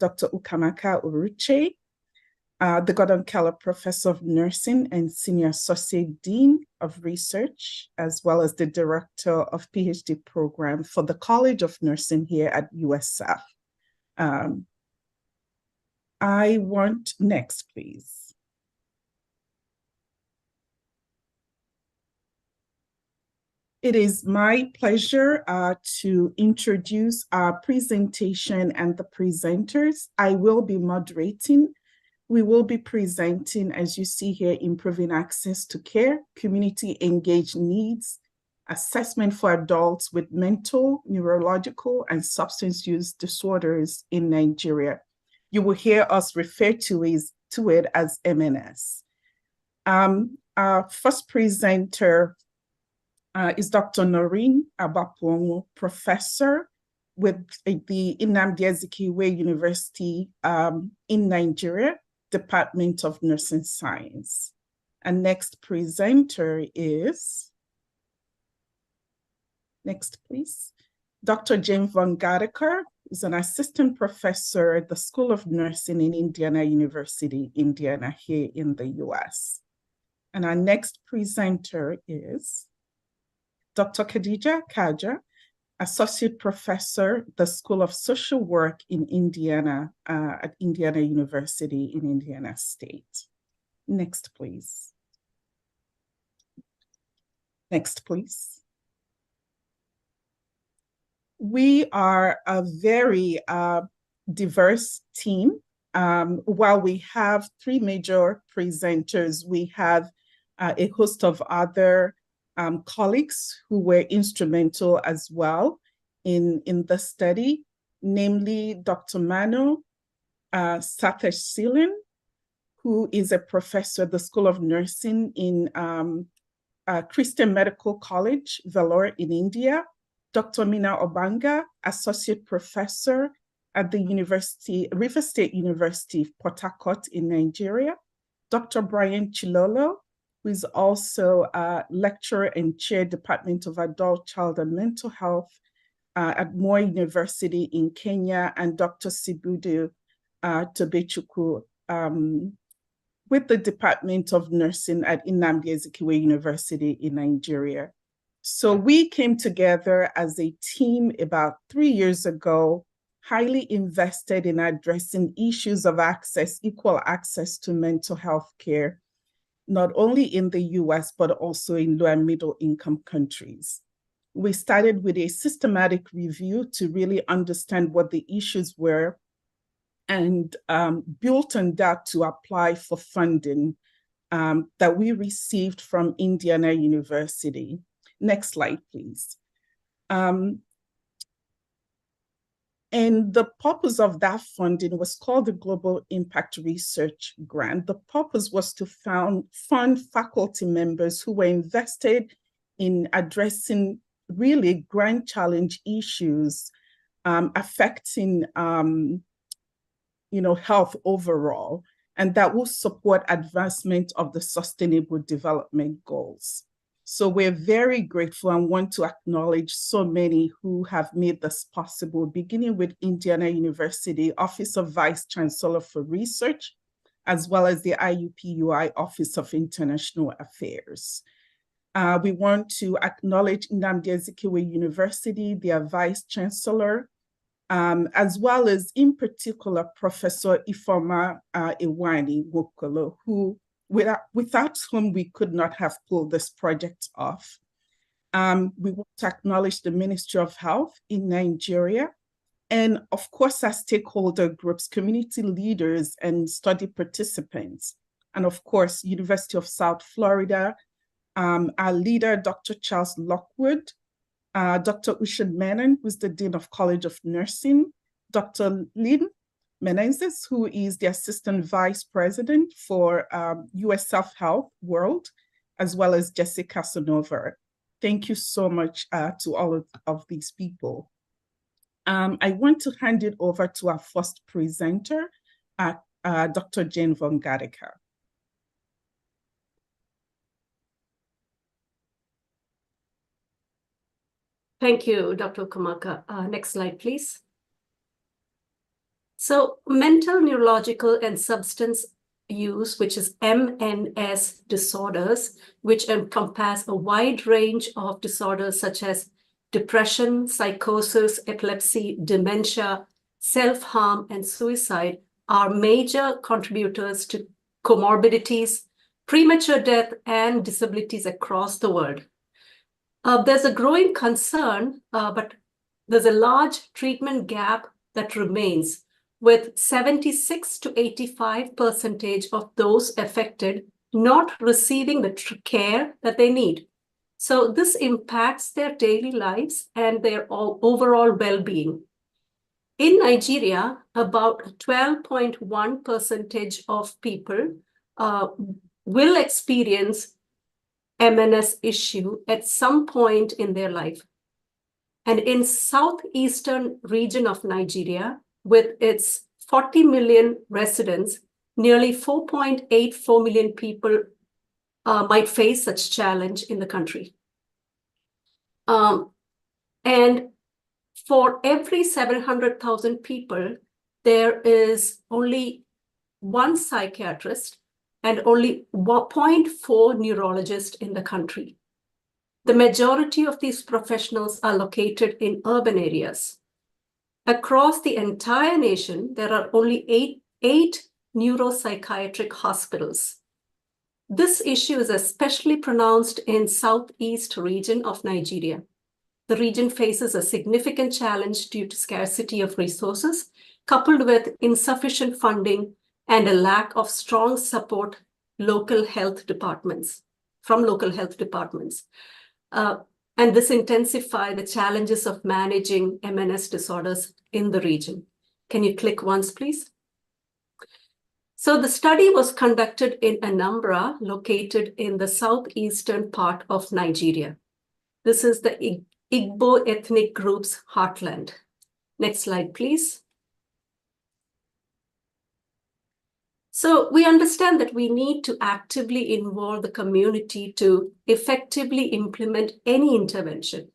Dr. Ukamaka Uruche, the Gaudecker Professor of Nursing and Senior Associate Dean of Research, as well as the Director of PhD Program for the College of Nursing here at USF. I want next, please. It is my pleasure to introduce our presentation and the presenters. I will be moderating. We will be presenting, as you see here, improving access to care, community engaged needs, assessment for adults with mental, neurological, and substance use disorders in Nigeria. You will hear us refer to it as MNS. Our first presenter is Dr. Noreen Agbapuonwu, professor with the Nnamdi Azikiwe University in Nigeria, Department of Nursing Science. And next presenter is, next please, Dr. Jane von Gaudecker, who's an assistant professor at the School of Nursing in Indiana University, Indiana, here in the US. And our next presenter is Dr. Khaja, Associate Professor, the School of Social Work in Indiana, at Indiana University in Indiana State. Next, please. Next, please. We are a very diverse team. While we have three major presenters, we have a host of other colleagues who were instrumental as well in the study, namely Dr. Mano Sathesh-Seelan, who is a professor at the School of Nursing in Christian Medical College, Vellore in India, Dr. Mina Obanga, Associate Professor at the River State University, Port Harcourt in Nigeria, Dr. Brian Chilolo, who is also a lecturer and chair Department of Adult, Child, and Mental Health at Moi University in Kenya, and Dr. Sibudu Tobechukwu with the Department of Nursing at Nnamdi Azikiwe University in Nigeria. So we came together as a team about 3 years ago, highly invested in addressing issues of access, equal access to mental health care, not only in the US, but also in low and middle income countries. We started with a systematic review to really understand what the issues were and built on that to apply for funding that we received from Indiana University. Next slide, please. And the purpose of that funding was called the Global Impact Research Grant. The purpose was to fund faculty members who were invested in addressing really grand challenge issues affecting health overall, and that will support advancement of the Sustainable Development Goals. So we're very grateful and want to acknowledge so many who have made this possible, beginning with Indiana University Office of Vice Chancellor for Research, as well as the IUPUI Office of International Affairs. We want to acknowledge Nnamdi Azikiwe University, their Vice Chancellor, as well as, in particular, Professor Ifeoma Iwani-Nwokolo, who without whom we could not have pulled this project off. We want to acknowledge the Ministry of Health in Nigeria, and of course, our stakeholder groups, community leaders, and study participants. And of course, University of South Florida, our leader, Dr. Charles Lockwood, Dr. Usha Menon, who's the Dean of College of Nursing, Dr. Lynn Menezes, who is the Assistant Vice President for US Self Health World, as well as Jessica Casanova. Thank you so much to all of these people. I want to hand it over to our first presenter, Dr. Jane von Gaudecker. Thank you, Dr. Ukamaka. Next slide, please. So mental, neurological, and substance use, which is MNS disorders, which encompass a wide range of disorders such as depression, psychosis, epilepsy, dementia, self-harm, and suicide, are major contributors to comorbidities, premature death, and disabilities across the world. There's a growing concern, but there's a large treatment gap that remains, with 76 to 85% of those affected not receiving the care that they need. So this impacts their daily lives and their overall well-being. In Nigeria, about 12.1% of people will experience MNS issue at some point in their life. And in southeastern region of Nigeria, with its 40 million residents, nearly 4.84 million people might face such challenge in the country. And for every 700,000 people, there is only one psychiatrist and only 0.4 neurologists in the country. The majority of these professionals are located in urban areas. Across the entire nation, there are only eight neuropsychiatric hospitals. This issue is especially pronounced in southeast region of Nigeria. The region faces a significant challenge due to scarcity of resources, coupled with insufficient funding and a lack of strong support from local health departments. And this intensifies the challenges of managing MNS disorders in the region. Can you click once, please? So the study was conducted in Anambra, located in the southeastern part of Nigeria. This is the Igbo ethnic group's heartland. Next slide, please. So we understand that we need to actively involve the community to effectively implement any intervention.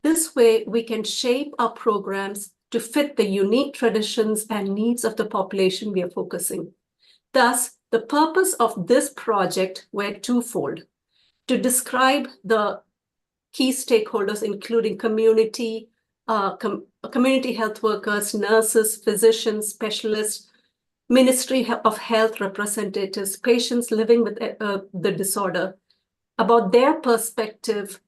This way, we can shape our programs to fit the unique traditions and needs of the population we are focusing. Thus, the purpose of this project were twofold: to describe the key stakeholders, including community health workers, nurses, physicians, specialists, Ministry of Health representatives, patients living with the disorder, about their perspective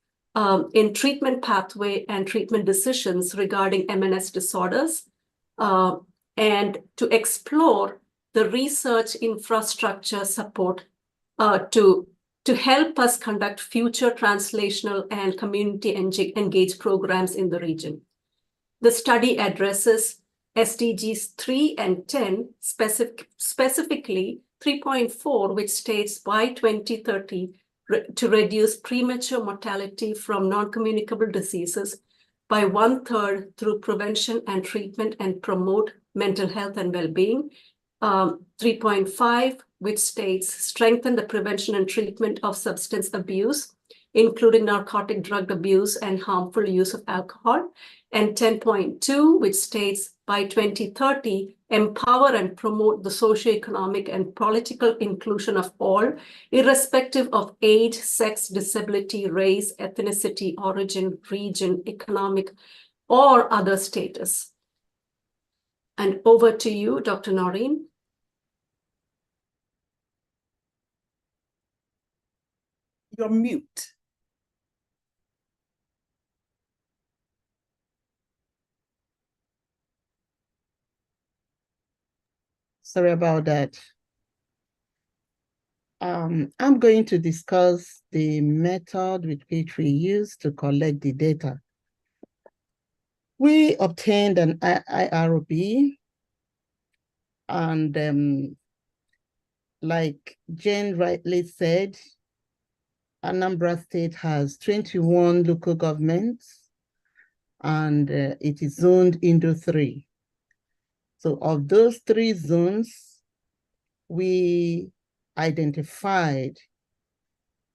in treatment pathway and treatment decisions regarding MNS disorders, and to explore the research infrastructure support to help us conduct future translational and community engaged programs in the region. The study addresses SDGs 3 and 10, specifically 3.4, which states by 2030 to reduce premature mortality from non-communicable diseases by 1/3 through prevention and treatment and promote mental health and well-being. 3.5, which states strengthen the prevention and treatment of substance abuse, including narcotic drug abuse and harmful use of alcohol. And 10.2, which states by 2030, empower and promote the socioeconomic and political inclusion of all, irrespective of age, sex, disability, race, ethnicity, origin, region, economic, or other status. And over to you, Dr. Noreen. You're mute. Sorry about that. I'm going to discuss the method with which we use to collect the data. We obtained an IRB, and like Jane rightly said, Anambra State has 21 local governments, and it is zoned into 3. So of those 3 zones, we identified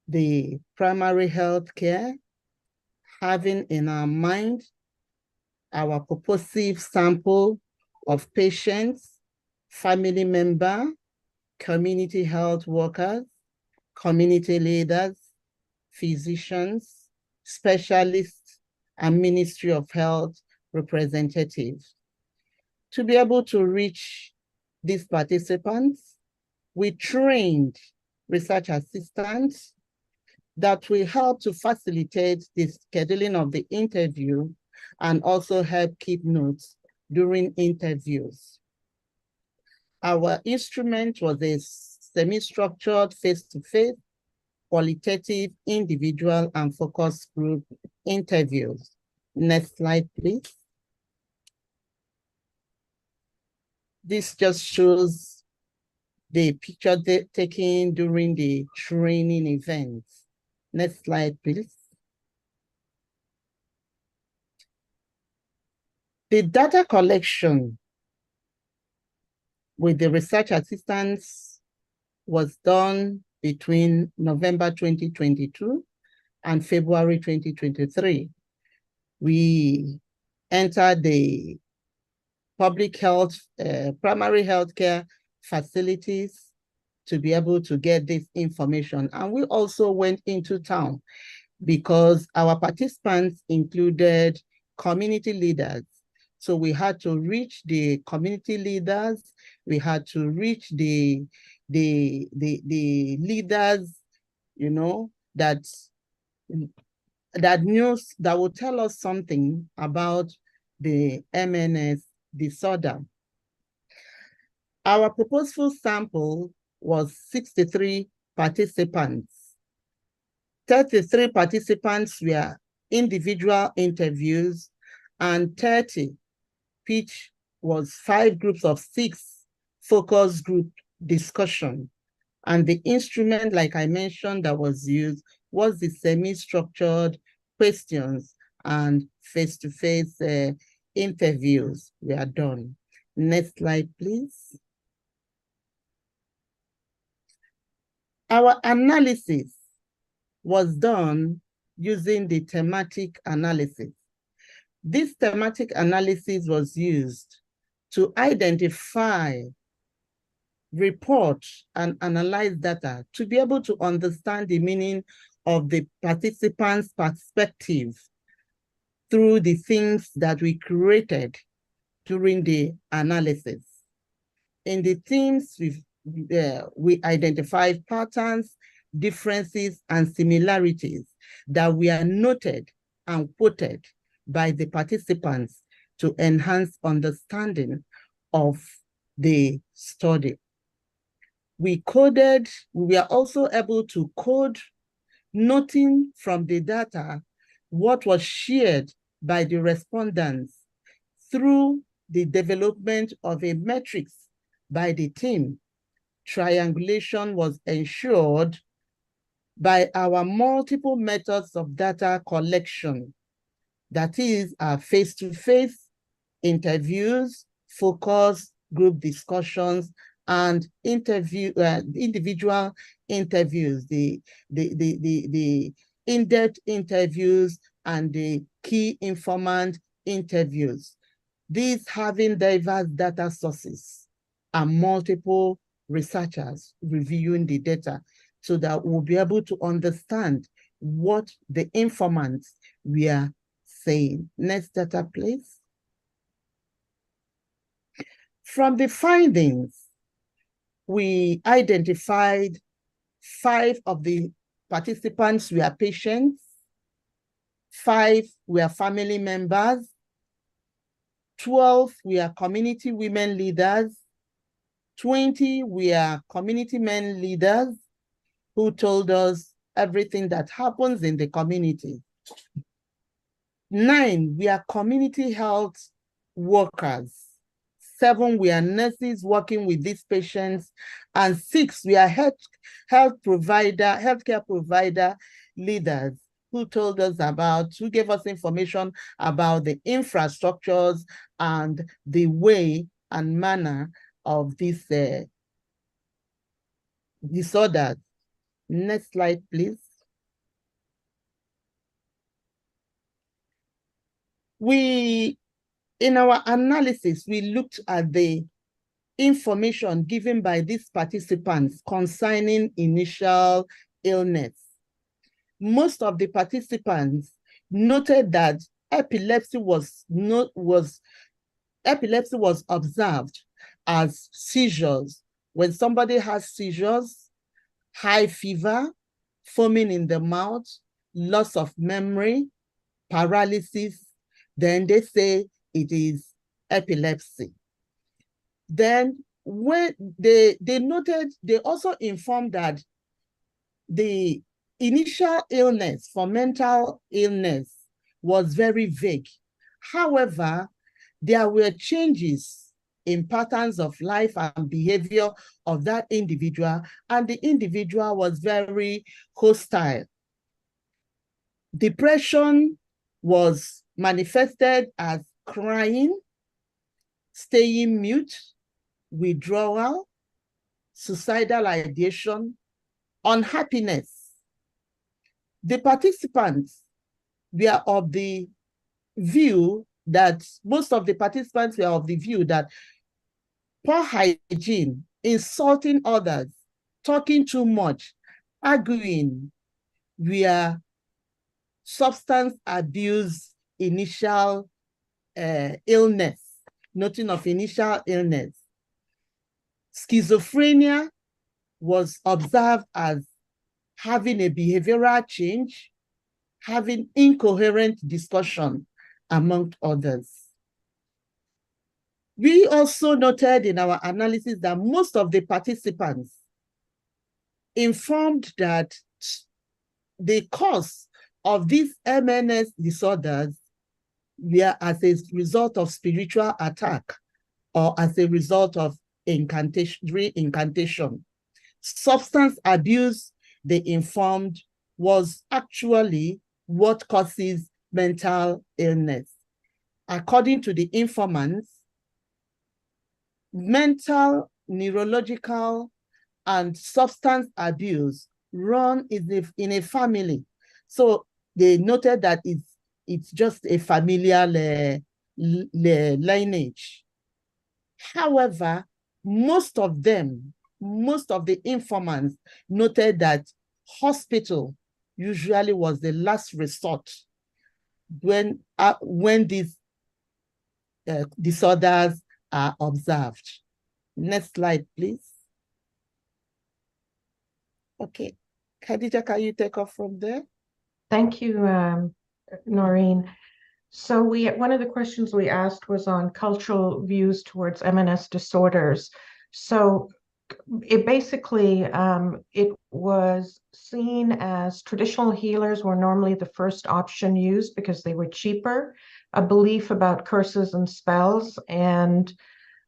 the primary health care, having in our mind our purposive sample of patients, family member, community health workers, community leaders, physicians, specialists, and Ministry of Health representatives. To be able to reach these participants, we trained research assistants that will help to facilitate the scheduling of the interview and also help keep notes during interviews. Our instrument was a semi-structured face-to-face, qualitative, individual, and focus group interviews. Next slide, please. This just shows the picture taken during the training events. Next slide, please. The data collection with the research assistants was done between November 2022 and February 2023. We entered the public health, primary healthcare facilities to be able to get this information. And we also went into town because our participants included community leaders. So we had to reach the community leaders. We had to reach the leaders, you know, that news that will tell us something about the MNS disorder. Our purposeful sample was 63 participants. 33 participants were individual interviews and 30, which was 5 groups of 6 focus group discussion. And the instrument, like I mentioned, that was used was the semi-structured questions and face-to-face interviews were done. Next slide, please. Our analysis was done using the thematic analysis. This thematic analysis was used to identify, report, and analyze data to be able to understand the meaning of the participants' perspective through the things that we created during the analysis. In the themes, we identified patterns, differences, and similarities that were noted and quoted by the participants to enhance understanding of the study. We were also able to code, noting from the data what was shared by the respondents through the development of a matrix by the team. Triangulation was ensured by our multiple methods of data collection, that is, our face-to-face interviews, focus group discussions, and individual interviews, the in-depth interviews, and the key informant interviews. These having diverse data sources and multiple researchers reviewing the data so that we'll be able to understand what the informants were saying. Next data, please. From the findings, we identified 5 of the participants were patients, 5 were family members, 12 were community women leaders, 20 were community men leaders who told us everything that happens in the community. 9 were community health workers, 7 were nurses working with these patients, and 6 were healthcare provider leaders who told us who gave us information about the infrastructures and the way and manner of these disorders. Next slide, please. We In our analysis, we looked at the information given by these participants concerning initial illness. Most of the participants noted that epilepsy was observed as seizures. When somebody has seizures, high fever, foaming in the mouth, loss of memory, paralysis, then they say it is epilepsy. Then when they noted, they also informed that the initial illness for mental illness was very vague. However, there were changes in patterns of life and behavior of that individual, and the individual was very hostile. Depression was manifested as crying, staying mute, withdrawal, suicidal ideation, unhappiness. The participants were of the view that most of the participants were of the view that poor hygiene, insulting others, talking too much, arguing were substance abuse initial illness, noting of initial illness. Schizophrenia was observed as having a behavioral change, having incoherent discussion, among others. We also noted in our analysis that most of the participants informed that the cause of these MNS disorders were as a result of spiritual attack or as a result of incantation. Substance abuse, they informed, was actually what causes mental illness. According to the informants, mental, neurological, and substance abuse run in a family. So they noted that it's just a familial lineage. However, most of the informants noted that hospital usually was the last resort when these disorders are observed. Next slide, please. Okay, Khadija, can you take off from there? Thank you, Noreen. So one of the questions we asked was on cultural views towards MNS disorders. So it basically, it was seen as traditional healers were normally the first option used because they were cheaper, a belief about curses and spells, and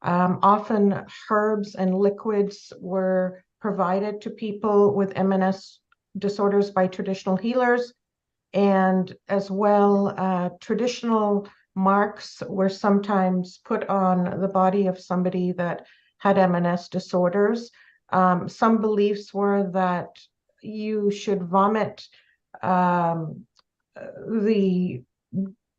often herbs and liquids were provided to people with MNS disorders by traditional healers. And as well, traditional marks were sometimes put on the body of somebody that had MNS disorders. Some beliefs were that you should vomit the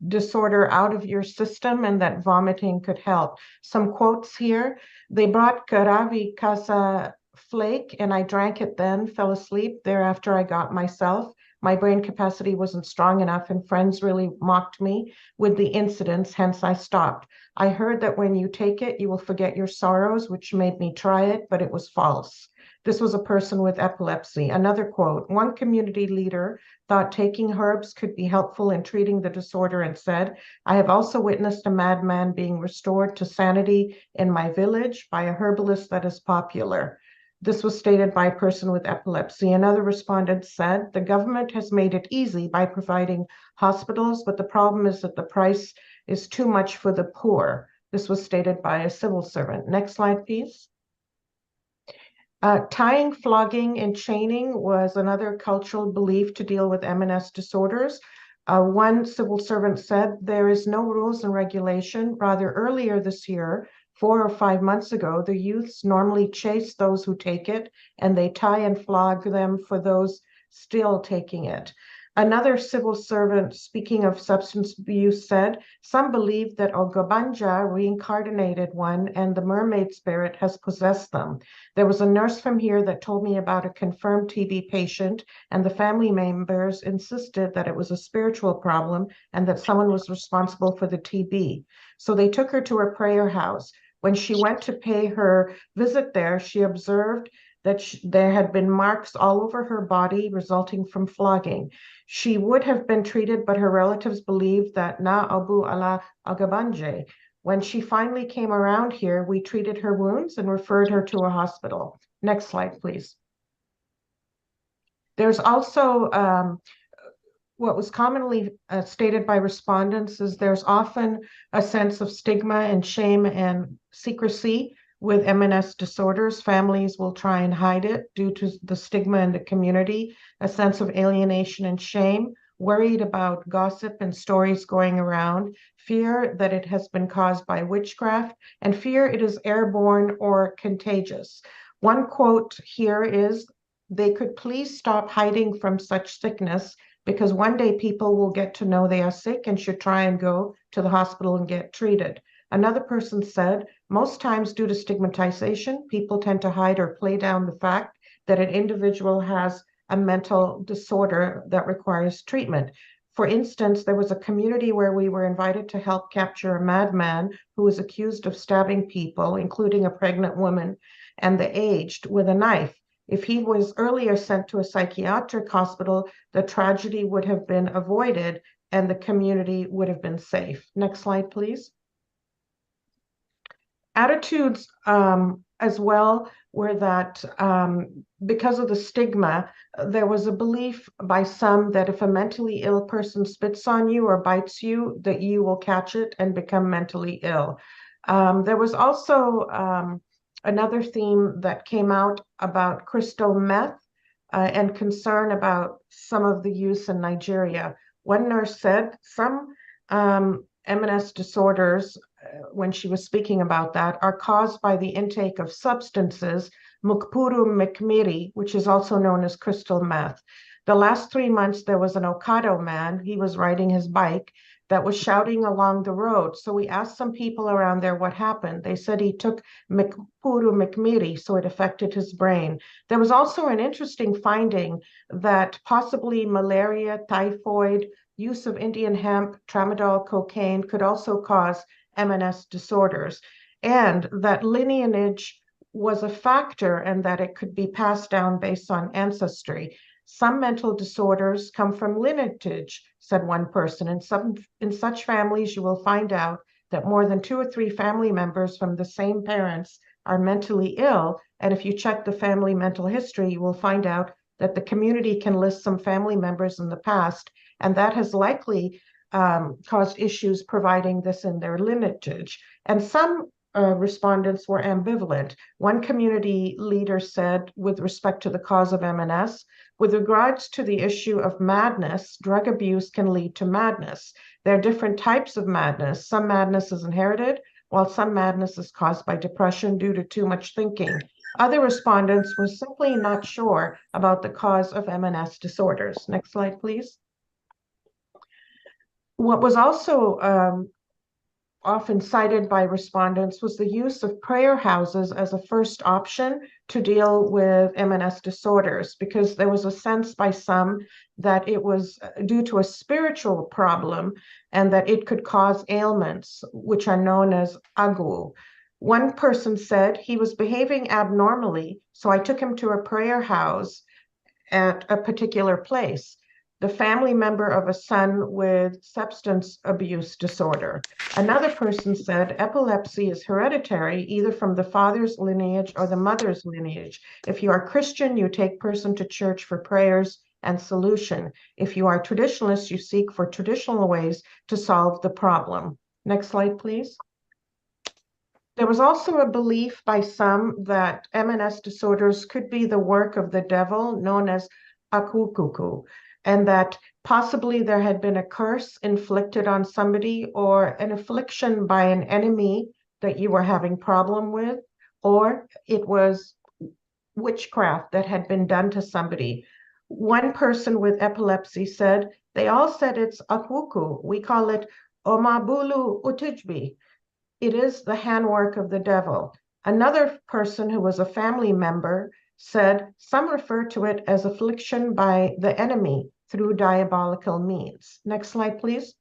disorder out of your system and that vomiting could help. Some quotes here: they brought Karavi Casa flake and I drank it then, fell asleep. Thereafter I got myself. My brain capacity wasn't strong enough and friends really mocked me with the incidents, hence I stopped. I heard that when you take it, you will forget your sorrows, which made me try it, but it was false. This was a person with epilepsy. Another quote: one community leader thought taking herbs could be helpful in treating the disorder and said, I have also witnessed a madman being restored to sanity in my village by a herbalist that is popular. This was stated by a person with epilepsy. Another respondent said, the government has made it easy by providing hospitals, but the problem is that the price is too much for the poor. This was stated by a civil servant. Next slide, please. Tying, flogging, and chaining was another cultural belief to deal with MNS disorders. One civil servant said, there is no rules and regulation. Rather, earlier this year, 4 or 5 months ago, the youths normally chase those who take it, and they tie and flog them for those still taking it. Another civil servant, speaking of substance abuse, said, some believe that Ogabanja reincarnated one and the mermaid spirit has possessed them. There was a nurse from here that told me about a confirmed TB patient, and the family members insisted that it was a spiritual problem and that someone was responsible for the TB. So they took her to a prayer house. When she went to pay her visit there, she observed that there had been marks all over her body resulting from flogging. She would have been treated, but her relatives believed that na abu ala agabanje. When she finally came around here, we treated her wounds and referred her to a hospital. Next slide, please. There's also what was commonly stated by respondents is there's often a sense of stigma and shame and secrecy with MNS disorders. Families will try and hide it due to the stigma in the community, a sense of alienation and shame, worried about gossip and stories going around, fear that it has been caused by witchcraft, and fear it is airborne or contagious. One quote here is, they could please stop hiding from such sickness, because one day people will get to know they are sick and should try and go to the hospital and get treated. Another person said, most times due to stigmatization, people tend to hide or play down the fact that an individual has a mental disorder that requires treatment. For instance, there was a community where we were invited to help capture a madman who was accused of stabbing people, including a pregnant woman and the aged, with a knife. If he was earlier sent to a psychiatric hospital, the tragedy would have been avoided and the community would have been safe. Next slide, please. Attitudes as well were that because of the stigma, there was a belief by some that if a mentally ill person spits on you or bites you, that you will catch it and become mentally ill. There was also another theme that came out about crystal meth and concern about some of the use in Nigeria. One nurse said some MNS disorders, when she was speaking about that, are caused by the intake of substances, mukpuru mekmiri, which is also known as crystal meth. The last 3 months, there was an Okado man, he was riding his bike, that was shouting along the road. So we asked some people around there what happened. They said he took mukpuru mekmiri, so it affected his brain. There was also an interesting finding that possibly malaria, typhoid, use of Indian hemp, tramadol, cocaine could also cause MNS disorders, and that lineage was a factor and that it could be passed down based on ancestry. Some mental disorders come from lineage, said one person. In such families, you will find out that more than 2 or 3 family members from the same parents are mentally ill. And if you check the family mental history, you will find out that the community can list some family members in the past, and that has likely caused issues providing this in their lineage. And some respondents were ambivalent. One community leader said, with respect to the cause of MNS, with regards to the issue of madness, drug abuse can lead to madness. There are different types of madness. Some madness is inherited, while some madness is caused by depression due to too much thinking. Other respondents were simply not sure about the cause of MNS disorders. Next slide, please. What was also often cited by respondents was the use of prayer houses as a first option to deal with MNS disorders, because there was a sense by some that it was due to a spiritual problem and that it could cause ailments, which are known as agu. One person said he was behaving abnormally, so I took him to a prayer house at a particular place. The family member of a son with substance abuse disorder. Another person said epilepsy is hereditary, either from the father's lineage or the mother's lineage. If you are Christian, you take person to church for prayers and solution. If you are traditionalist, you seek for traditional ways to solve the problem. Next slide, please. There was also a belief by some that MNS disorders could be the work of the devil, known as akukuku, and that possibly there had been a curse inflicted on somebody or an affliction by an enemy that you were having problem with, or it was witchcraft that had been done to somebody. One person with epilepsy said, they all said it's akuku. We call it omabulu utujbi. It is the handwork of the devil. Another person who was a family member said, some refer to it as affliction by the enemy through diabolical means. Next slide, please.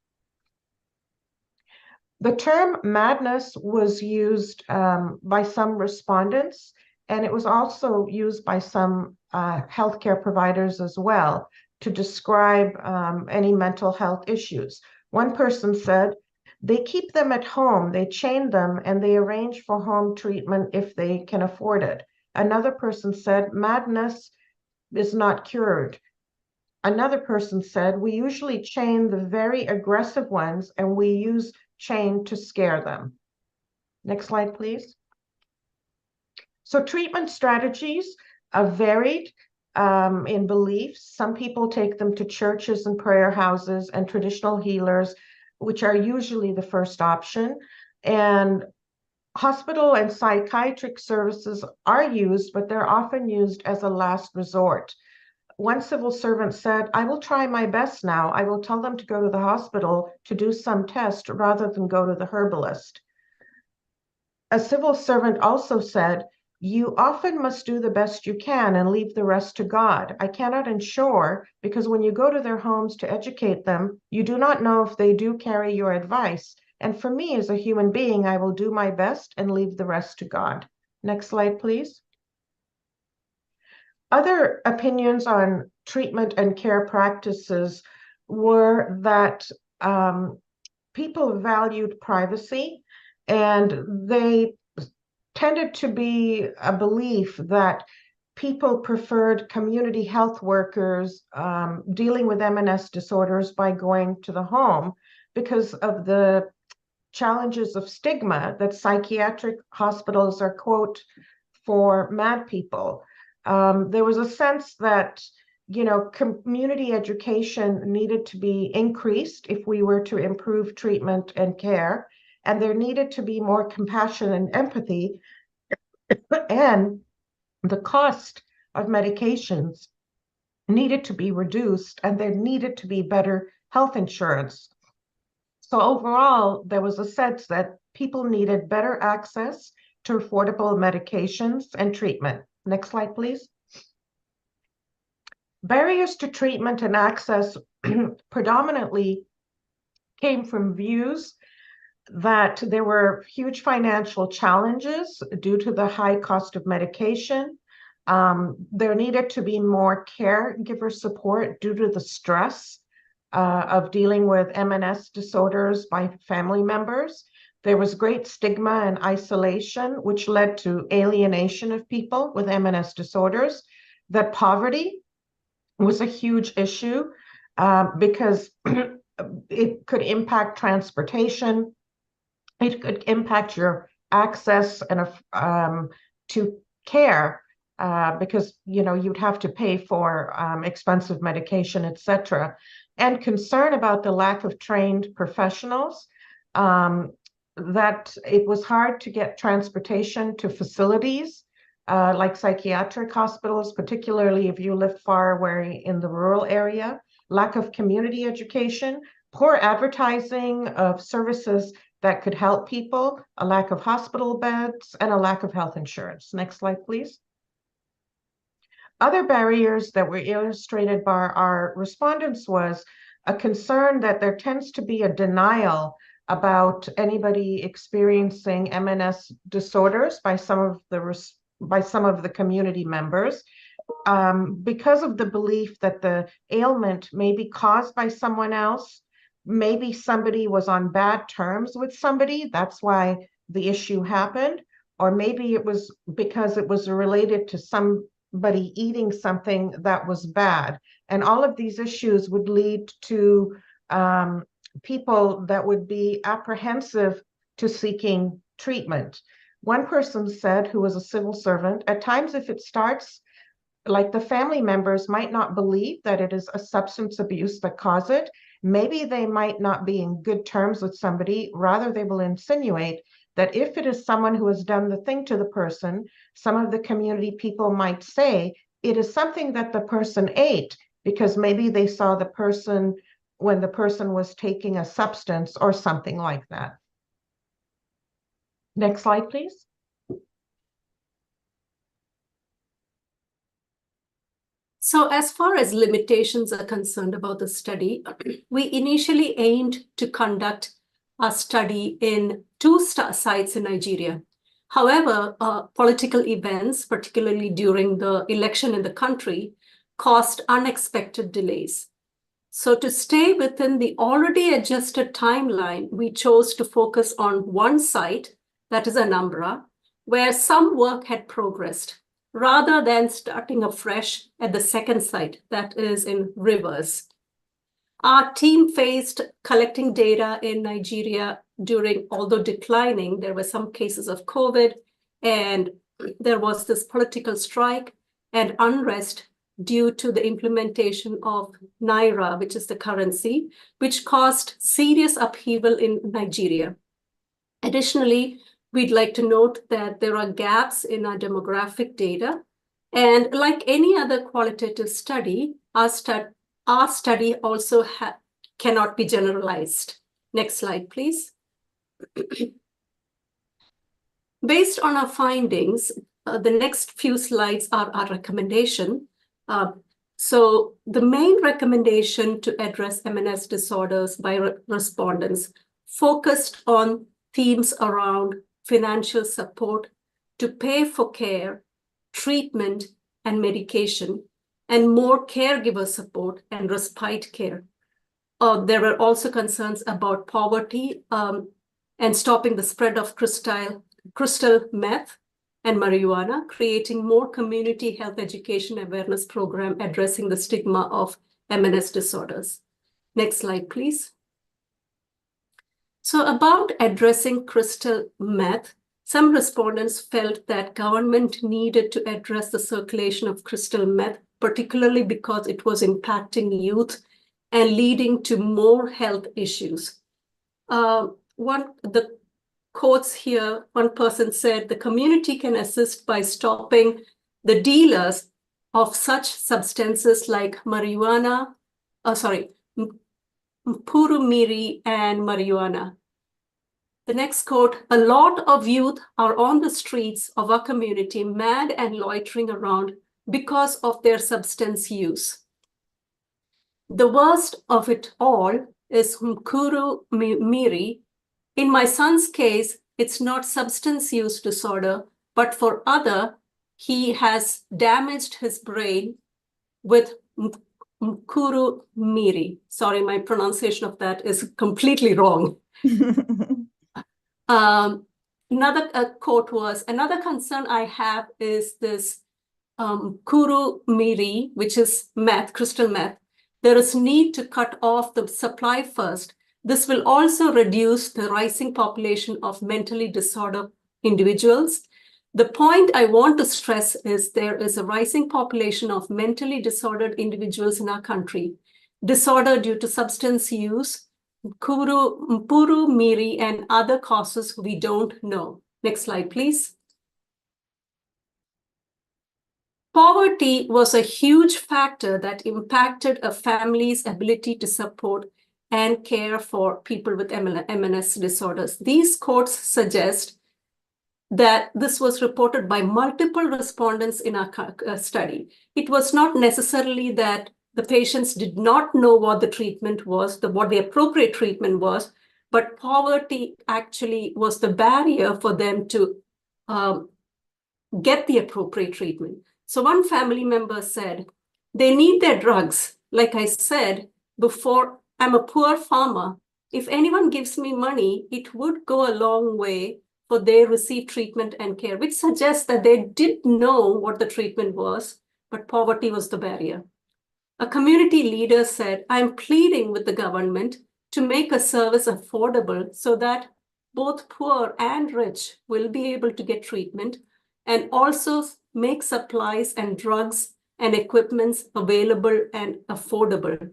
The term madness was used by some respondents, and it was also used by some healthcare providers as well to describe any mental health issues. One person said, they keep them at home, they chain them, and they arrange for home treatment if they can afford it. Another person said, madness is not cured. Another person said, we usually chain the very aggressive ones and we use chain to scare them. Next slide, please. So treatment strategies are varied in beliefs. Some people take them to churches and prayer houses and traditional healers, which are usually the first option. And hospital and psychiatric services are used, but they're often used as a last resort. One civil servant said, I will try my best now. I will tell them to go to the hospital to do some test rather than go to the herbalist. A civil servant also said, you often must do the best you can and leave the rest to God. I cannot ensure, because when you go to their homes to educate them, you do not know if they do carry your advice. And for me as a human being, I will do my best and leave the rest to God. Next slide, please. Other opinions on treatment and care practices were that people valued privacy, and they tended to be a belief that people preferred community health workers dealing with MS disorders by going to the home because of the challenges of stigma that psychiatric hospitals are, quote, for mad people. There was a sense that, you know, community education needed to be increased if we were to improve treatment and care, and there needed to be more compassion and empathy, and the cost of medications needed to be reduced, and there needed to be better health insurance. So overall, there was a sense that people needed better access to affordable medications and treatment. Next slide, please. Barriers to treatment and access predominantly came from views that there were huge financial challenges due to the high cost of medication. There needed to be more caregiver support due to the stress of dealing with MS disorders by family members. There was great stigma and isolation, which led to alienation of people with MS disorders. That poverty was a huge issue because it could impact transportation. It could impact your access and to care because, you know, you'd have to pay for expensive medication, etc. And concern about the lack of trained professionals, that it was hard to get transportation to facilities like psychiatric hospitals, particularly if you live far away in the rural area, lack of community education, poor advertising of services that could help people, a lack of hospital beds, and a lack of health insurance. Next slide, please. Other barriers that were illustrated by our respondents was a concern that there tends to be a denial about anybody experiencing MS disorders by some of the community members because of the belief that the ailment may be caused by someone else. Maybe somebody was on bad terms with somebody, that's why the issue happened, or maybe it was because it was related to somebody eating something that was bad. And all of these issues would lead to people that would be apprehensive to seeking treatment. One person said, who was a civil servant, at times if it starts, like the family members might not believe that it is a substance abuse that caused it. Maybe they might not be in good terms with somebody. Rather, they will insinuate that if it is someone who has done the thing to the person, some of the community people might say, it is something that the person ate because maybe they saw the person when the person was taking a substance or something like that. Next slide, please. So as far as limitations are concerned about the study, we initially aimed to conduct a study in two sites in Nigeria. However, political events, particularly during the election in the country, caused unexpected delays. So to stay within the already adjusted timeline, we chose to focus on one site, that is Anambra, where some work had progressed, rather than starting afresh at the second site, that is in Rivers. Our team faced collecting data in Nigeria during, although declining, there were some cases of COVID, and there was this political strike and unrest due to the implementation of Naira, which is the currency, which caused serious upheaval in Nigeria. Additionally, we'd like to note that there are gaps in our demographic data. And like any other qualitative study, our study also cannot be generalized. Next slide, please. Based on our findings, the next few slides are our recommendation. So the main recommendation to address MNS disorders by respondents focused on themes around financial support to pay for care, treatment, and medication, and more caregiver support and respite care. There were also concerns about poverty and stopping the spread of crystal meth and marijuana, creating more community health education awareness program addressing the stigma of MNS disorders. Next slide, please. So about addressing crystal meth, some respondents felt that government needed to address the circulation of crystal meth, particularly because it was impacting youth and leading to more health issues. The quotes here, one person said, the community can assist by stopping the dealers of such substances like marijuana, purumiri and marijuana. The next quote, a lot of youth are on the streets of our community, mad and loitering around because of their substance use. The worst of it all is purumiri. In my son's case, it's not substance use disorder, but for other, he has damaged his brain with purumiri. Sorry, my pronunciation of that is completely wrong. Another quote was, another concern I have is this purumiri, which is meth, crystal meth. There is need to cut off the supply first. This will also reduce the rising population of mentally disordered individuals. The point I want to stress is there is a rising population of mentally disordered individuals in our country. Disorder due to substance use, purumiri, and other causes we don't know. Next slide, please. Poverty was a huge factor that impacted a family's ability to support and care for people with MNS disorders. These quotes suggest that this was reported by multiple respondents in our study. It was not necessarily that the patients did not know what the treatment was, what the appropriate treatment was, but poverty actually was the barrier for them to get the appropriate treatment. So one family member said, they need their drugs. Like I said before, I'm a poor farmer. If anyone gives me money, it would go a long way for they receive treatment and care, which suggests that they did know what the treatment was, but poverty was the barrier. A community leader said, I'm pleading with the government to make a service affordable so that both poor and rich will be able to get treatment, and also make supplies and drugs and equipments available and affordable.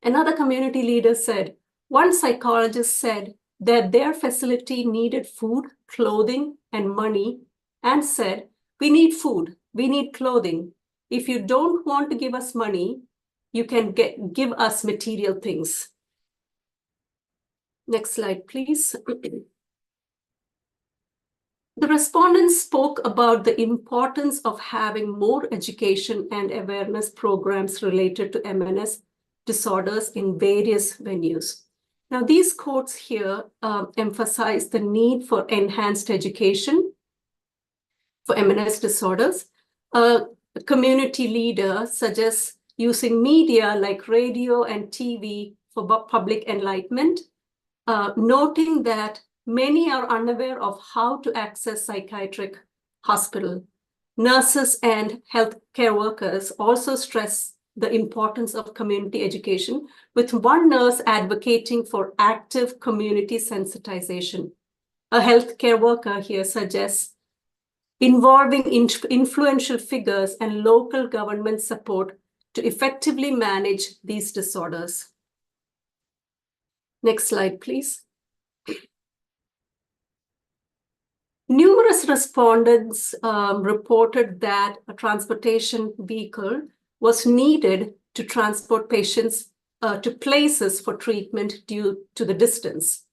Another community leader said, one psychologist said that their facility needed food, clothing, and money, and said, we need food, we need clothing, If you don't want to give us money, you can give us material things. Next slide, please. The respondents spoke about the importance of having more education and awareness programs related to MNS disorders in various venues. Now, these quotes here emphasize the need for enhanced education for MNS disorders. A community leader suggests using media like radio and TV for public enlightenment, noting that many are unaware of how to access psychiatric hospital. Nurses and healthcare workers also stress the importance of community education, with one nurse advocating for active community sensitization. A healthcare worker here suggests involving influential figures and local government support to effectively manage these disorders. Next slide, please. Numerous respondents reported that a transportation vehicle was needed to transport patients to places for treatment due to the distance.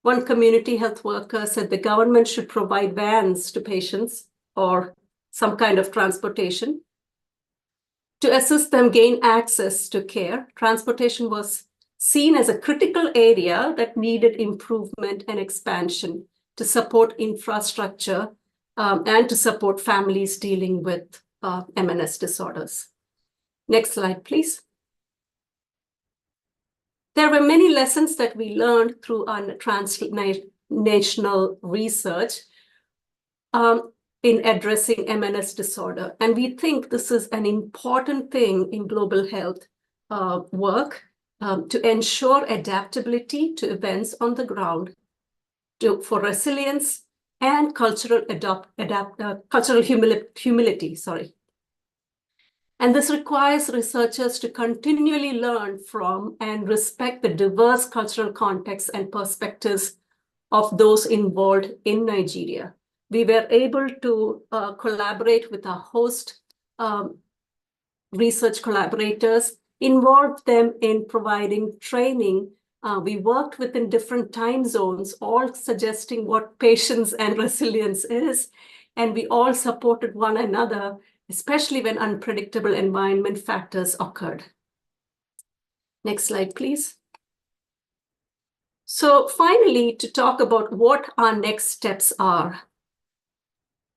One community health worker said the government should provide vans to patients or some kind of transportation to assist them gain access to care. Transportation was seen as a critical area that needed improvement and expansion to support infrastructure and to support families dealing with MNS disorders. Next slide, please. There were many lessons that we learned through our transnational research in addressing MNS disorder. And we think this is an important thing in global health work to ensure adaptability to events on the ground, for resilience and cultural humility. And this requires researchers to continually learn from and respect the diverse cultural contexts and perspectives of those involved in Nigeria. We were able to collaborate with our host research collaborators, involve them in providing training. We worked within different time zones, all suggesting what patience and resilience is. And we all supported one another, especially when unpredictable environment factors occurred. Next slide, please. So finally, to talk about what our next steps are.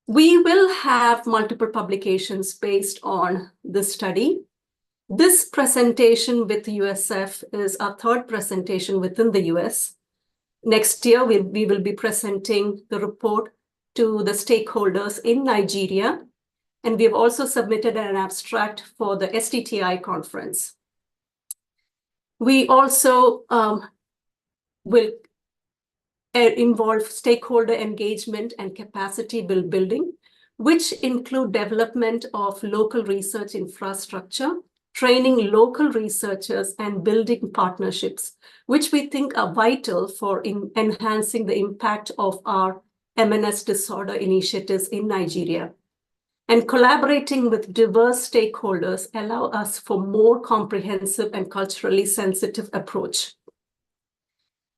We will have multiple publications based on this study. This presentation with USF is our third presentation within the US. Next year, we will be presenting the report to the stakeholders in Nigeria. And we have also submitted an abstract for the STTI conference. We also will involve stakeholder engagement and capacity building, which include development of local research infrastructure, training local researchers, and building partnerships, which we think are vital for enhancing the impact of our MNS disorder initiatives in Nigeria. And collaborating with diverse stakeholders allow us for more comprehensive and culturally sensitive approach.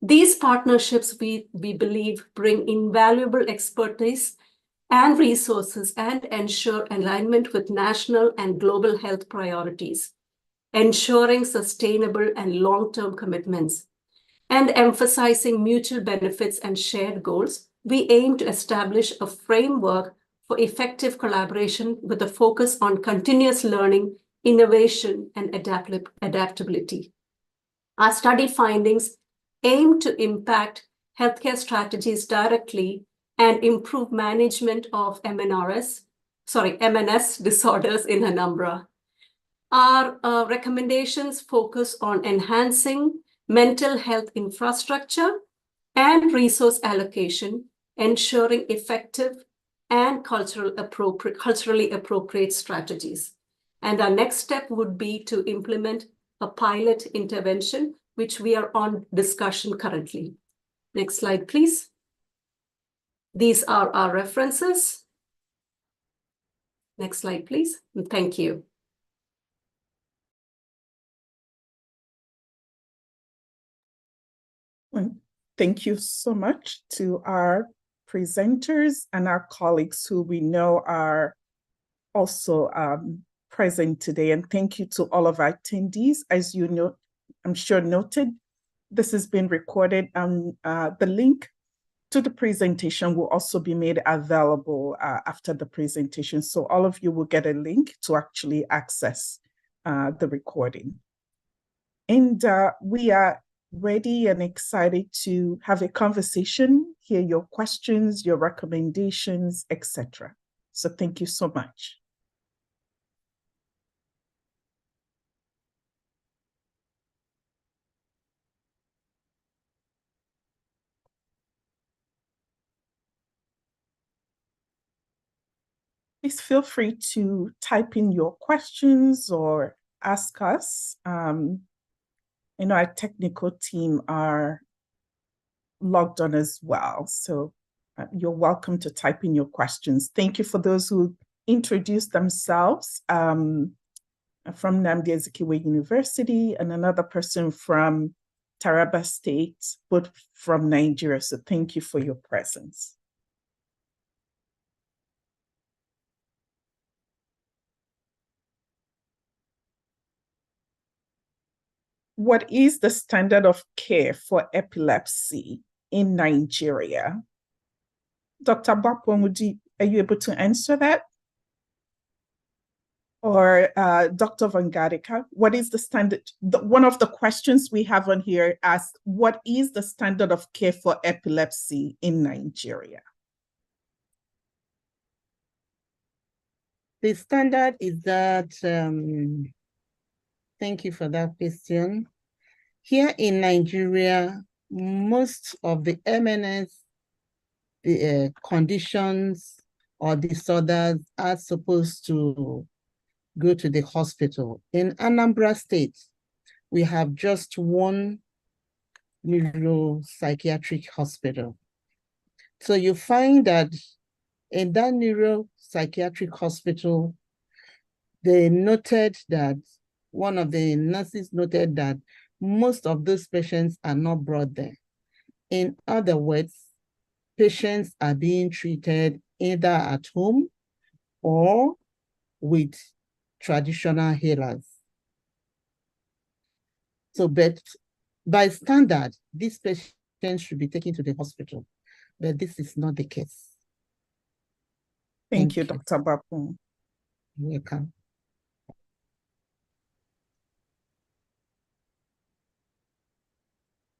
These partnerships, we believe, bring invaluable expertise and resources and ensure alignment with national and global health priorities, ensuring sustainable and long-term commitments, and emphasizing mutual benefits and shared goals. We aim to establish a framework for effective collaboration with a focus on continuous learning, innovation, and adaptability. Our study findings aim to impact healthcare strategies directly and improve management of MNS disorders in Anambra. Our recommendations focus on enhancing mental health infrastructure and resource allocation, ensuring effective and culturally appropriate strategies. And our next step would be to implement a pilot intervention, which we are on discussion currently. Next slide, please. These are our references. Next slide, please. And thank you. Thank you so much to our presenters and our colleagues who we know are also present today. And thank you to all of our attendees. As you know, I'm sure noted, this has been recorded, and the link to the presentation will also be made available after the presentation. So all of you will get a link to actually access the recording. And we are ready and excited to have a conversation, hear your questions, your recommendations, etc. So thank you so much. Please feel free to type in your questions or ask us. You know, our technical team are logged on as well. So you're welcome to type in your questions. Thank you for those who introduced themselves, from Nnamdi Azikiwe University, and another person from Taraba State, both from Nigeria. So thank you for your presence. What is the standard of care for epilepsy in Nigeria? Dr. Agbapuonwu, are you able to answer that? Or Dr. Gaudecker, what is the standard? One of the questions we have on here asks, what is the standard of care for epilepsy in Nigeria? The standard is that, thank you for that question. Here in Nigeria, most of the MNS, the conditions or disorders are supposed to go to the hospital. In Anambra State, we have just one neuropsychiatric hospital. So you find that in that neuropsychiatric hospital, they noted that, one of the nurses noted that most of those patients are not brought there. In other words, patients are being treated either at home or with traditional healers. So, but by standard, these patients should be taken to the hospital, but this is not the case. Thank you, Dr. Agbapuonwu. You're welcome.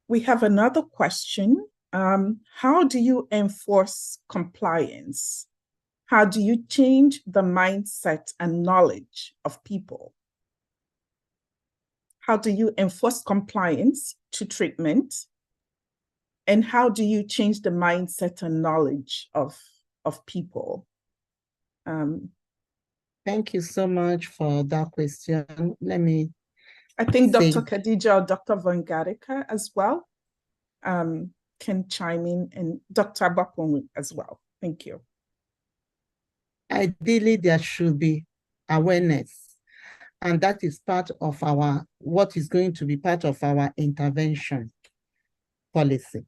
We have another question. How do you enforce compliance? How do you change the mindset and knowledge of people? How do you enforce compliance to treatment? And how do you change the mindset and knowledge of people? Thank you so much for that question. Let me I think Dr. Khadija or Dr. Gaudecker as well can chime in, and Dr. Agbapuonwu as well. Thank you. Ideally, there should be awareness, and that is part of what is going to be part of our intervention policy.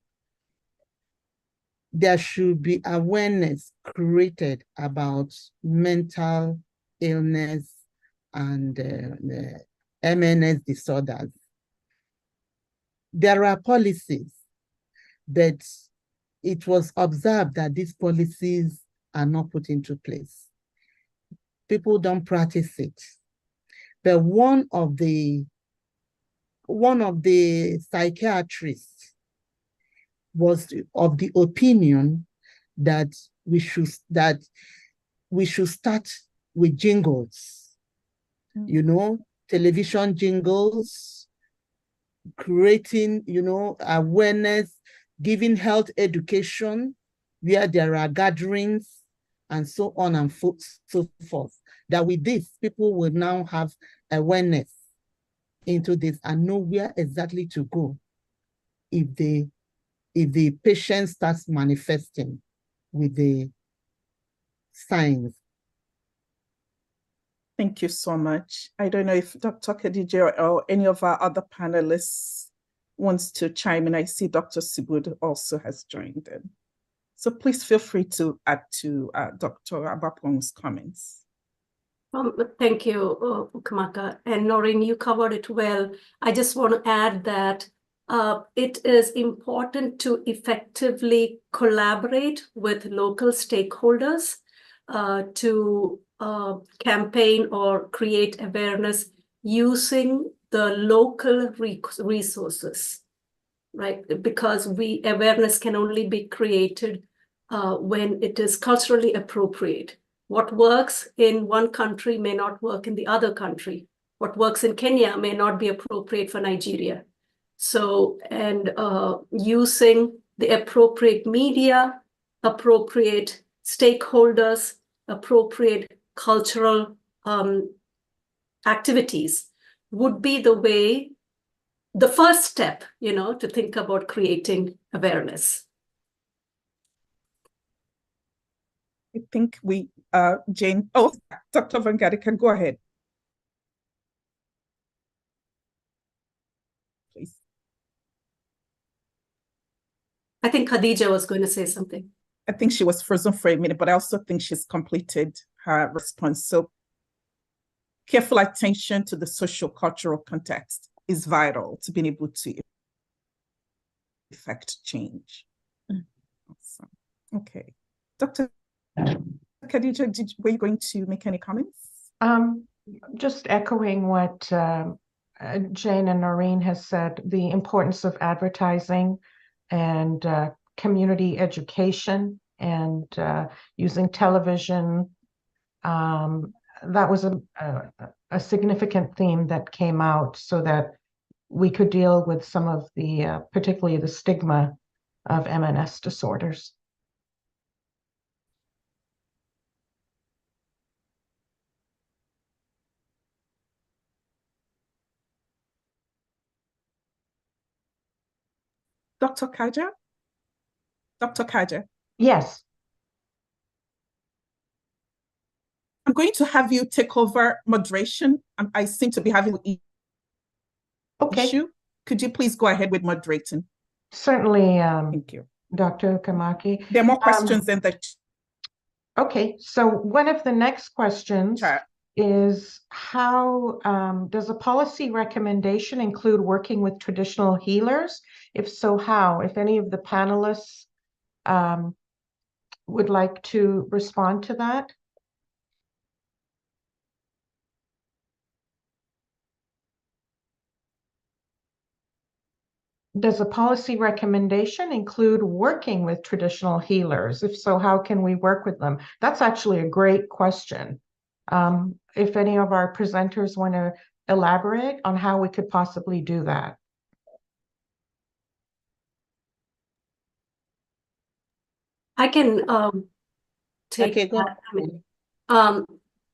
There should be awareness created about mental illness and the MNS disorders. There are policies, but it was observed that these policies are not put into place. People don't practice it. But one of the psychiatrists was of the opinion that we should start with jingles, you know, television jingles, creating, you know, awareness, giving health education where there are gatherings and so on and so forth. That with this, people will now have awareness into this and know where exactly to go if the patient starts manifesting with the signs. Thank you so much. I don't know if Dr. Khaja or any of our other panelists wants to chime in. I see Dr. Sibud also has joined in. So please feel free to add to Dr. Agbapuonwu's comments. Thank you, Kamaka. And Noreen, you covered it well. I just want to add that it is important to effectively collaborate with local stakeholders to campaign or create awareness using the local resources, right? Because awareness can only be created when it is culturally appropriate. What works in one country may not work in the other country. What works in Kenya may not be appropriate for Nigeria. So, and using the appropriate media, appropriate stakeholders, appropriate cultural activities would be the first step, to think about creating awareness. I think Jane, Dr. Van Gaudecker, go ahead. Please. I think Khadija was going to say something. I think she was frozen for a minute, but I also think she's completed her response. So careful attention to the social cultural context is vital to being able to effect change. Awesome. Okay. Dr. Khadija, were you going to make any comments? Just echoing what Jane and Noreen has said, the importance of advertising and community education and using television. That was a significant theme that came out so that we could deal with some of the, particularly the stigma of MNS disorders. Dr. Khaja? Dr. Khaja? Yes. I'm going to have you take over moderation. I seem to be having an issue. Could you please go ahead with moderating? Certainly. Thank you. Dr. Ukamaki. There are more questions in the Okay, so one of the next questions is how does a policy recommendation include working with traditional healers? If so, how? If any of the panelists would like to respond to that. Does a policy recommendation include working with traditional healers? If so, how can we work with them? That's actually a great question. If any of our presenters want to elaborate on how we could possibly do that. I can take that.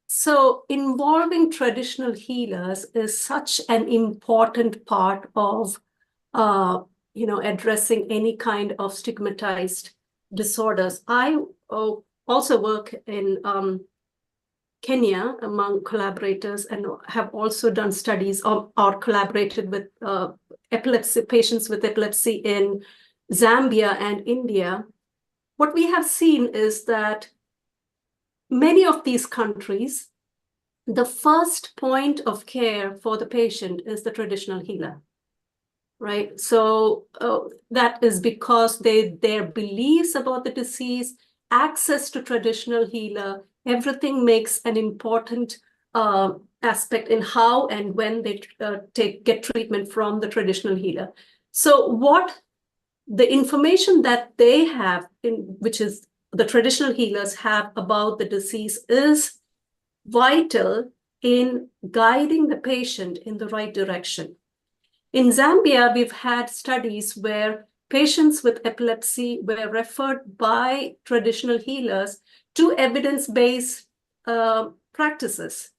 So involving traditional healers is such an important part of addressing any kind of stigmatized disorders. I also work in Kenya among collaborators and have also done studies or collaborated with patients with epilepsy in Zambia and India. What we have seen is that many of these countries, the first point of care for the patient is the traditional healer, right? So that is because their beliefs about the disease, access to traditional healer, everything makes an important aspect in how and when they get treatment from the traditional healer. So what the information that they have, which is the traditional healers have about the disease, is vital in guiding the patient in the right direction. In Zambia, we've had studies where patients with epilepsy were referred by traditional healers to evidence-based practices.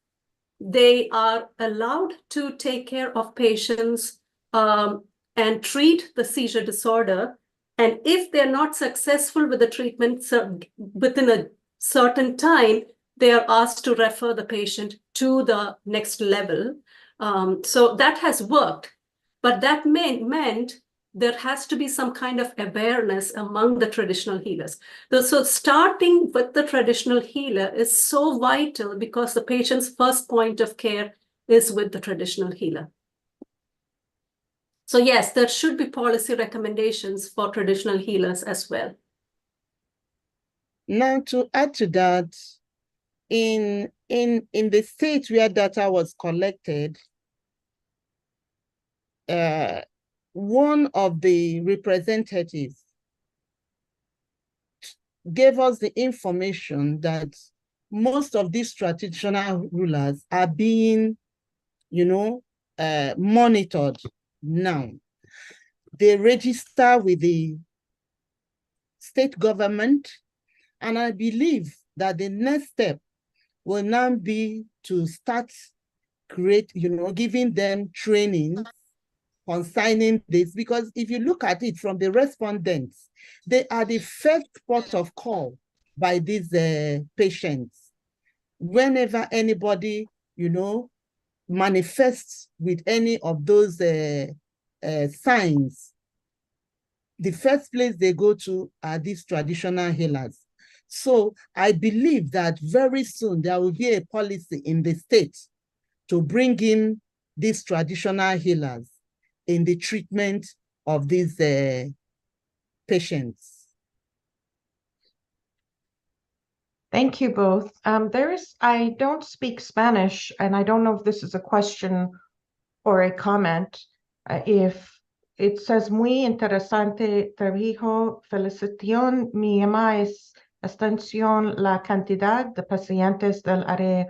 They are allowed to take care of patients and treat the seizure disorder. And if they're not successful with the treatment within a certain time, they are asked to refer the patient to to the next level. So that has worked, but that meant there has to be some kind of awareness among the traditional healers. So starting with the traditional healer is so vital because the patient's first point of care is with the traditional healer. So yes, there should be policy recommendations for traditional healers as well. Now, to add to that, in the state where data was collected, one of the representatives gave us the information that most of these traditional rulers are being, monitored now. They register with the state government, and I believe that the next step will now be to start giving them training concerning this, because if you look at it from the respondents, they are the first port of call by these patients. Whenever anybody, manifests with any of those signs, the first place they go to are these traditional healers. So I believe that very soon there will be a policy in the state to bring in these traditional healers in the treatment of these patients. Thank you both. I don't speak Spanish, and I don't know if this is a question or a comment. If it says, muy interesante trabajo, felicitación, mi ama es extensión la cantidad de pacientes del área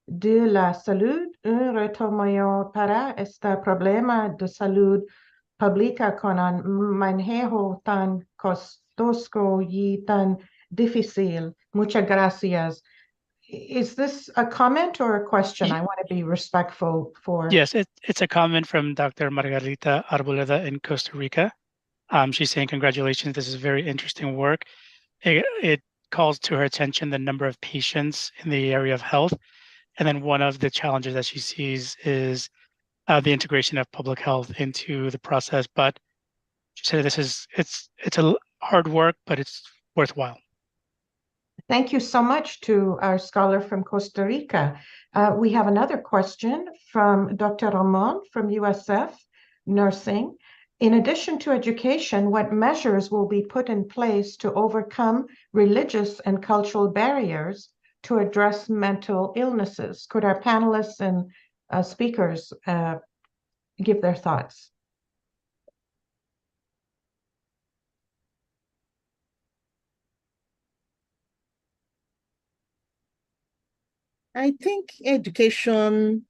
de la salud, un reto mayor para este problema de salud pública con un manejo tan costoso y tan difícil. Muchas gracias. Is this a comment or a question? I want to be respectful for... Yes, it's a comment from Dr. Margarita Arboleda in Costa Rica. She's saying, congratulations, this is very interesting work. It calls to her attention the number of patients in the area of health. And then one of the challenges that she sees is the integration of public health into the process. But she said it's a hard work, but it's worthwhile. Thank you so much to our scholar from Costa Rica. We have another question from Dr. Ramon from USF Nursing. In addition to education, what measures will be put in place to overcome religious and cultural barriers to address mental illnesses? Could our panelists and speakers give their thoughts? I think education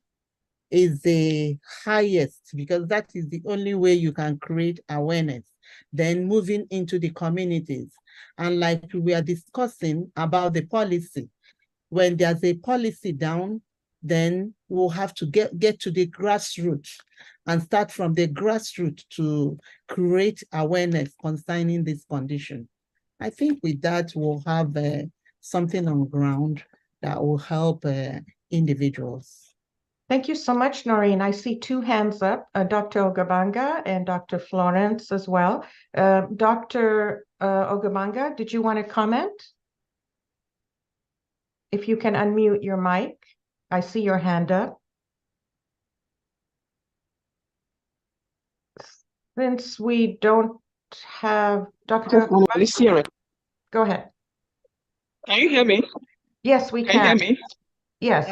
is the highest, because that is the only way you can create awareness. Then moving into the communities. And like we are discussing about the policy, when there's a policy down, then we'll have to get to the grassroots and start from the grassroots to create awareness concerning this condition. I think with that, we'll have something on ground that will help individuals. Thank you so much, Noreen. I see two hands up, Dr. Ogabanga and Dr. Florence as well. Dr. Ogabanga, did you want to comment? If you can unmute your mic. I see your hand up. Since we don't have Dr. Go ahead. Can you hear me? Yes, we can. Can you hear me? Yes.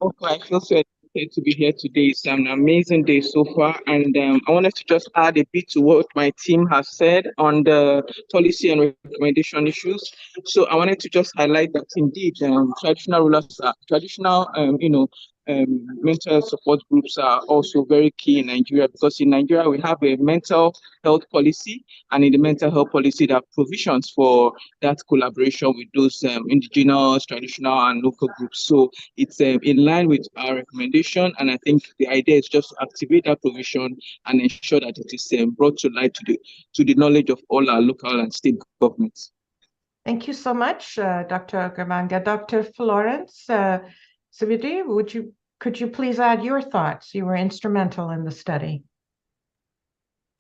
Okay, I feel so excited to be here today. It's an amazing day so far, and I wanted to just add a bit to what my team has said on the policy and recommendation issues. So I wanted to just highlight that indeed, traditional rulers, mental health support groups are also very key in Nigeria, because in Nigeria we have a mental health policy, and in the mental health policy there are provisions for that collaboration with those indigenous, traditional and local groups. So it's in line with our recommendation, and I think the idea is just to activate that provision and ensure that it is brought to light to the knowledge of all our local and state governments. Thank you so much, Dr. Ogabanga. Dr. Florence, Subhadip, could you please add your thoughts? You were instrumental in the study.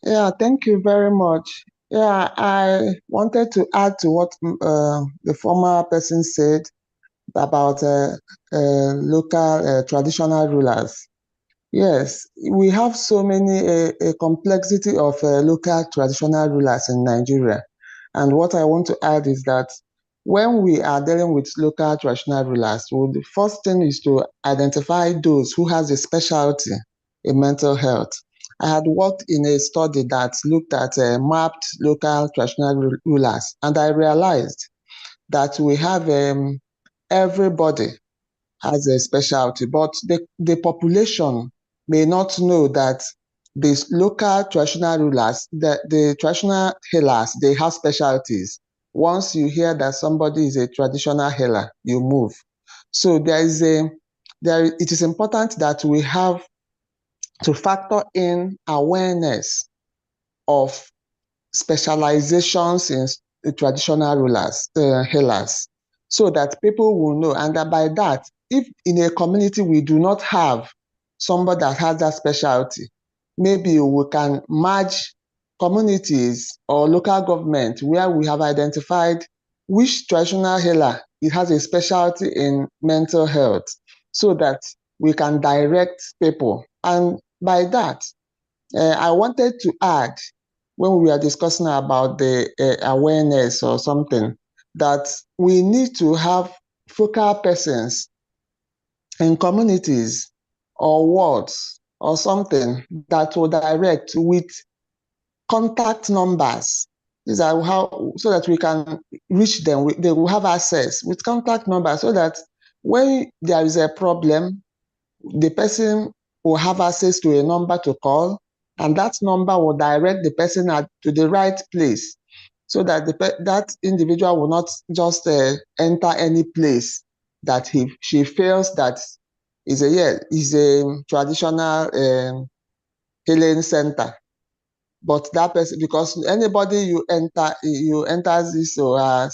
Yeah, thank you very much. Yeah, I wanted to add to what the former person said about local traditional rulers. Yes, we have so many a complexity of local traditional rulers in Nigeria. And what I want to add is that when we are dealing with local traditional rulers, well, the first thing is to identify those who has a specialty in mental health. I had worked in a study that looked at mapped local traditional rulers, and I realized that we have everybody has a specialty, but the population may not know that these local traditional rulers, the traditional healers, they have specialties. Once you hear that somebody is a traditional healer, you move. So it is important that we have to factor in awareness of specializations in traditional rulers, healers, so that people will know. And that by that, if in a community we do not have somebody that has that specialty, maybe we can merge communities or local government where we have identified which traditional healer it has a specialty in mental health, so that we can direct people. And by that, I wanted to add, when we are discussing about the awareness or something, that we need to have focal persons in communities or wards or something that will direct with contact numbers. These are how, so that we can reach them. They will have access with contact numbers, so that when there is a problem, the person will have access to a number to call, and that number will direct the person to the right place, so that that individual will not just enter any place that she feels that is a traditional healing center. But that person, because anybody you enter this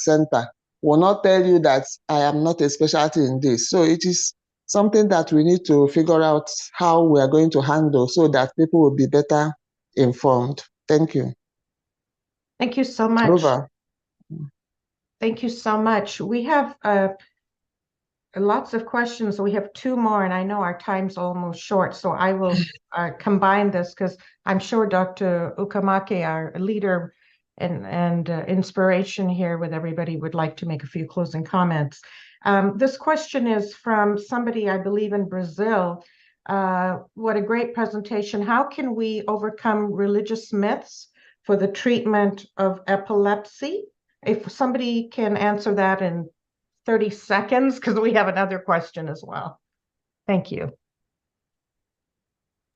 center will not tell you that I am not a specialty in this. So it is something that we need to figure out how we are going to handle, so that people will be better informed. Thank you. Thank you so much. Over. Thank you so much. We have lots of questions. We have two more, and I know our time's almost short, so I will combine this, because I'm sure Dr. Ukamake, our leader and inspiration here with everybody, would like to make a few closing comments. This question is from somebody, I believe, in Brazil. What a great presentation. How can we overcome religious myths for the treatment of epilepsy? If somebody can answer that in 30 seconds, because we have another question as well. Thank you.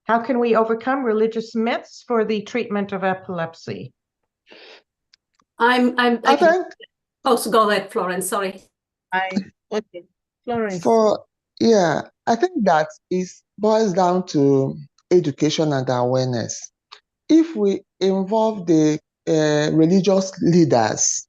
How can we overcome religious myths for the treatment of epilepsy? I think. Oh, so go ahead, Florence. Sorry. Okay, Florence. I think that boils down to education and awareness. If we involve the religious leaders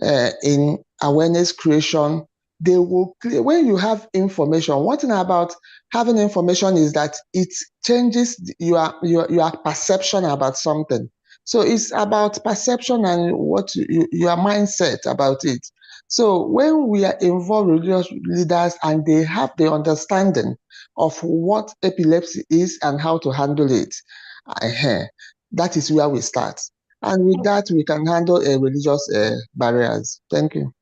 in awareness creation, they will when you have information. One thing about having information is that it changes your perception about something. So it's about perception and what your mindset about it. So when we are involved religious leaders and they have the understanding of what epilepsy is and how to handle it, that is where we start. And with that, we can handle religious barriers. Thank you.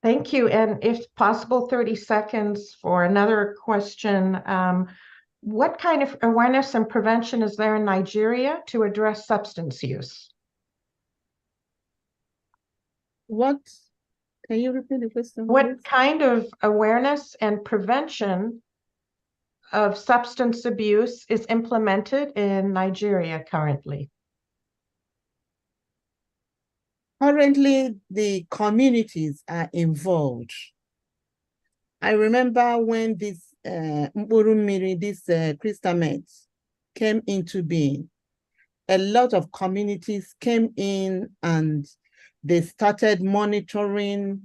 Thank you. And if possible, 30 seconds for another question. What kind of awareness and prevention is there in Nigeria to address substance use? What? Can you repeat the question? What kind of awareness and prevention of substance abuse is implemented in Nigeria currently? Currently, the communities are involved. I remember when this Mburumiri, this crystal meth came into being, a lot of communities came in and they started monitoring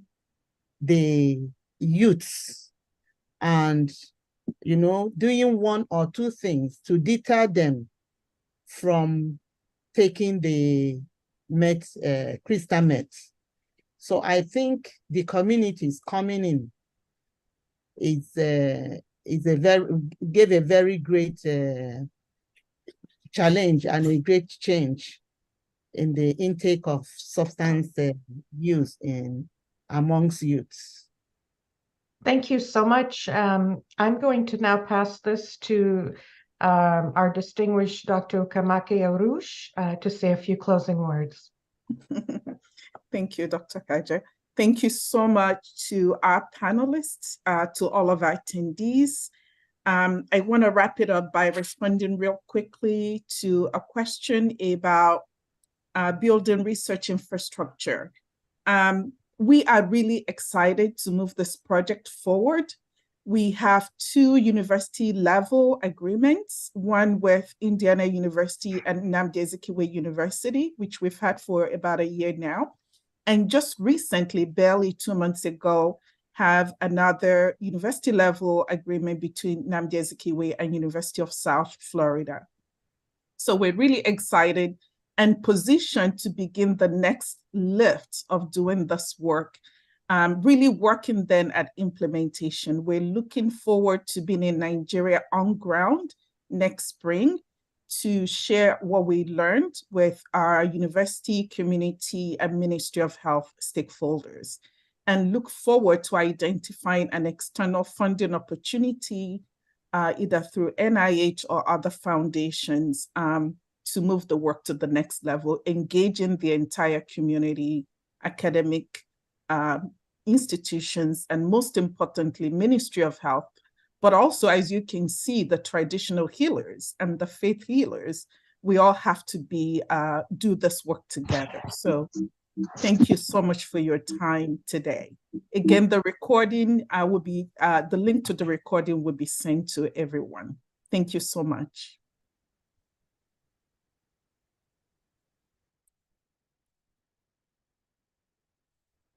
the youths and, doing one or two things to deter them from taking the crystal meth. So I think the communities coming in gave a very great challenge and a great change in the intake of substance use amongst youths. Thank you so much. I'm going to now pass this to our distinguished Dr. Ukamake Arush to say a few closing words. Thank you, Dr. Khaja. Thank you so much to our panelists, to all of our attendees. I want to wrap it up by responding real quickly to a question about building research infrastructure. We are really excited to move this project forward. We have 2 university-level agreements, one with Indiana University and Nnamdi Azikiwe University, which we've had for about a year now. And just recently, barely 2 months ago, have another university-level agreement between Nnamdi Azikiwe and University of South Florida. So we're really excited and positioned to begin the next lift of doing this work, really working then at implementation. We're looking forward to being in Nigeria on ground next spring to share what we learned with our university, community, and Ministry of Health stakeholders, and look forward to identifying an external funding opportunity, either through NIH or other foundations, to move the work to the next level, engaging the entire community, academic institutions, and most importantly, Ministry of Health, but also, as you can see, the traditional healers and the faith healers. We all have to do this work together. So thank you so much for your time today. Again, the recording the link to the recording will be sent to everyone. Thank you so much.